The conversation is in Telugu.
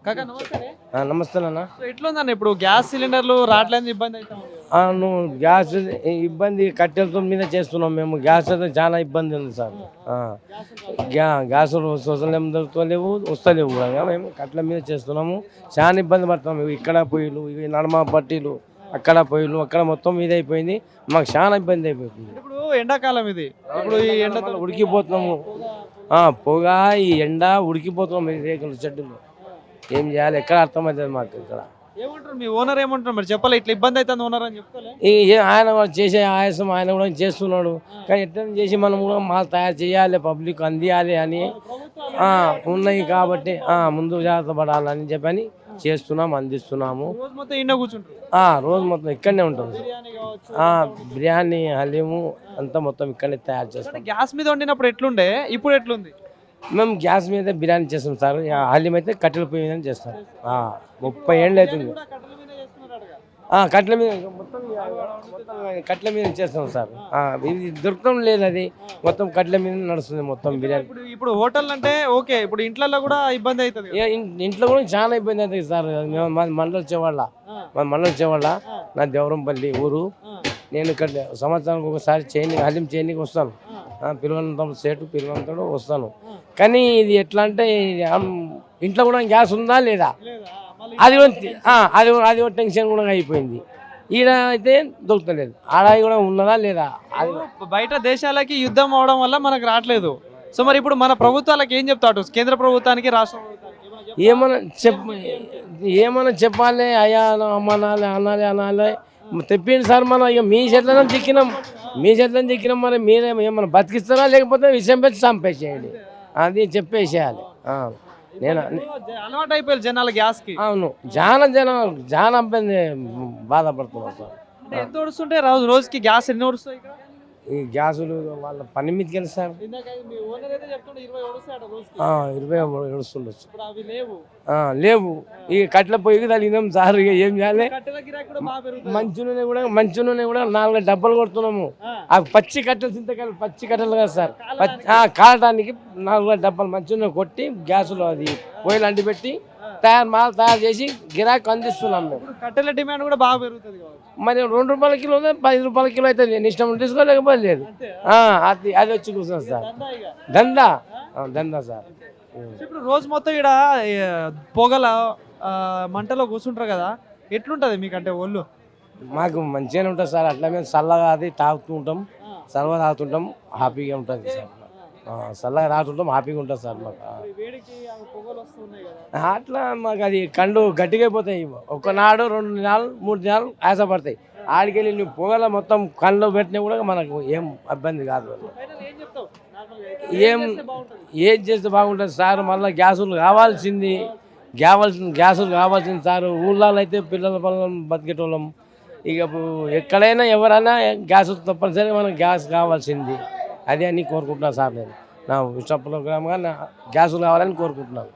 కాకా నమస్తే. నమస్తే అన్న. ఎట్లుందన్న ఇప్పుడు గ్యాస్ సిలిండర్లు రావట్లేదు, ఇబ్బంది అవుతుంది. నువ్వు గ్యాస్ ఇబ్బంది కట్టెలతో మీద చేస్తున్నాం మేము. గ్యాస్ అయితే చాలా ఇబ్బంది ఉంది సార్. గ్యాసులు దొరుకుతలేవు, వస్తలేవు కూడా. మేము కట్టెల మీద చేస్తున్నాము, చాలా ఇబ్బంది పడుతున్నాము. ఇక్కడ పొయ్యిలు, ఇవి నడమ పట్టీలు, అక్కడ పొయ్యిలు, అక్కడ మొత్తం ఇది అయిపోయింది. మాకు చాలా ఇబ్బంది అయిపోయింది. ఇప్పుడు ఎండాకాలం ఇది, ఇప్పుడు ఈ ఎండతో ఉడికిపోతున్నాము. పొగ, ఈ ఎండ ఉడికిపోతున్నాం. ఈ రేకులు చెట్టులు ఏం చేయాలి, ఎక్కడ అర్థమవుతుంది మాకు. ఇక్కడ ఏమంటారు మీ ఓనర్, ఏమంటారు మరి? చెప్పాలి ఇట్లా ఇబ్బంది అవుతుంది ఓనర్ అని చెప్తాలే. ఆయన కూడా చేసే ఆయాసం ఆయన కూడా చేస్తున్నాడు. కానీ ఎట్లా చేసి మనం కూడా మాల్ తయారు చేయాలి, పబ్లిక్ అందియాలి అని ఉన్నాయి కాబట్టి ముందు జాగ్రత్త పడాలని చెప్పని చేస్తున్నాము, అందిస్తున్నాము. రోజు మొత్తం ఇంట్లో కూర్చుంటారు? రోజు మొత్తం ఇక్కడనే ఉంటుంది. బిర్యానీ, హలీము అంతా మొత్తం ఇక్కడనే తయారు చేస్తాం. గ్యాస్ మీద వండినప్పుడు ఎట్లుండే, ఇప్పుడు ఎట్లుంది? మేము గ్యాస్ మీద బిర్యానీ చేస్తాం సార్. హలీం అయితే కట్టెల పొయ్యి మీద చేస్తాం. 30 ఏళ్ళు అవుతుంది. కట్టెల మీద మొత్తం కట్టెల మీద చేస్తాం సార్. ఇది దొరకడం లేదు, అది మొత్తం కట్టెల మీద నడుస్తుంది మొత్తం బిర్యానీ. ఇప్పుడు హోటల్ అంటే ఓకే, ఇప్పుడు ఇంట్లో కూడా ఇబ్బంది అవుతుంది. ఇంట్లో కూడా చాలా ఇబ్బంది అవుతుంది సార్. మాది మండలం చేవాళ్ళ, నా దేవరంపల్లి ఊరు. నేను ఇక్కడ సంవత్సరానికి ఒకసారి హలీం చేయడానికి వస్తాను. పిల్లలంతా పిల్లలంతా వస్తాను. కానీ ఇది ఎట్లా అంటే ఇంట్లో కూడా గ్యాస్ ఉందా లేదా, అది కూడా టెన్షన్ కూడా అయిపోయింది. ఈడ అయితే దొరుకుతలేదు, ఆడ కూడా ఉన్నదా లేదా. అది బయట దేశాలకి యుద్ధం అవడం వల్ల మనకు రావట్లేదు. సో మరి ఇప్పుడు మన ప్రభుత్వాలకు ఏం చెప్తాడు, కేంద్ర ప్రభుత్వానికి, రాష్ట్ర ప్రభుత్వానికి? ఏమన్నా చెప్పాలి, అయ్యా అనాలి తెప్పింది సార్. మనం ఇక మీ చెట్లను దిక్కినాం, మరి మీరే ఏమన్నా బతికిస్తారా, లేకపోతే విషయం పెట్టి చంపేసేయండి, అది చెప్పేసేయాలి. నేను అలవాటు అయిపోయారు జనాలు గ్యాస్ కి. అవును, చాలా ఇబ్బంది బాధపడుతున్నారు సార్. ఎంత వస్తుంటే రోజుకి గ్యాస్ ఎన్ని వస్తాయి? ఈ గ్యాసులు వాళ్ళ పని మీదకి వెళ్ళి సార్ 20 ఏడుస్తుండొచ్చు. లేవు. ఈ కట్టెల పొయ్యికి తగినాం సార్. ఇక ఏం చేయాలి, మంచి నూనె కూడా 4 డబ్బాలు కొడుతున్నాము. అవి పచ్చి కట్టెలు, చింతకాయలు పచ్చి కట్టెలు కదా సార్. కాలటానికి 4 డబ్బాలు మంచి నూనె కొట్టి గ్యాసులో అది పొయ్యిలు అంటిపెట్టి తయారు చేసి గిరాకు అందిస్తున్నాం మేము. కట్టెల డిమాండ్ కూడా బాగా పెరుగుతుంది. మరి 2 రూపాయల కిలో, 10 రూపాయల కిలో అయితే నేను ఇష్టం తీసుకోలేకపోతే లేదు. అది వచ్చి కూర్చున్నాను సార్. దందా సార్. ఇప్పుడు రోజు మొత్తం ఇక్కడ పొగల మంటలో కూర్చుంటారు కదా, ఎట్లుంటది మీకంటే ఒళ్ళు? మాకు మంచిగానే ఉంటుంది సార్. అట్లా మేము చల్లగా అది తాగుతుంటాం, చల్లగా తాగుతుంటాం, హ్యాపీగా ఉంటుంది సార్. చల్లగా తాగుతుంటాం, హ్యాపీగా ఉంటుంది సార్. మాకు అట్లా మాకు అది కండు గట్టిగా అయిపోతాయి. 1 నాడు 2 నెలలు 3 నెలలు ఆశపడతాయి. ఆడికెళ్ళి నువ్వు పొగల మొత్తం కళ్ళు పెట్టినా కూడా మనకు ఏం ఇబ్బంది కాదు. ఏం చేస్తే బాగుంటుంది సార్. మళ్ళీ గ్యాసులు కావాల్సింది సార్. ఊళ్ళలో అయితే పిల్లల పనులను బతికేటోళ్ళం. ఇక ఎక్కడైనా ఎవరైనా గ్యాస్ తప్పనిసరిగా మనకు గ్యాస్ కావాల్సింది. అది అని కోరుకుంటున్నాను సార్. నేను నా ఇష్ట ప్రోగ్రామ్గా గ్యాసులు కావాలని కోరుకుంటున్నాను.